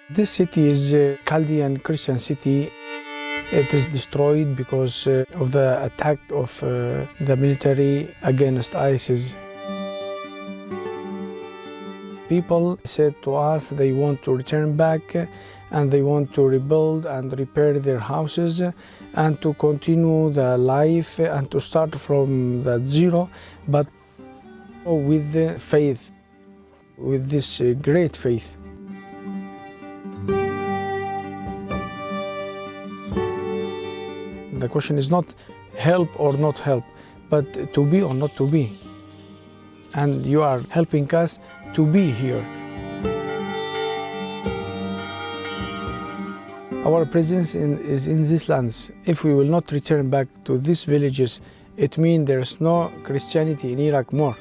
This city is a Chaldean Christian city. It is destroyed because of the attack of the military against ISIS. People said to us they want to return back and they want to rebuild and repair their houses and to continue the life and to start from the zero, but with the faith, with this great faith. The question is not help or not help, but to be or not to be. And you are helping us to be here. Our presence is in these lands. If we will not return back to these villages, it means there's no Christianity in Iraq more.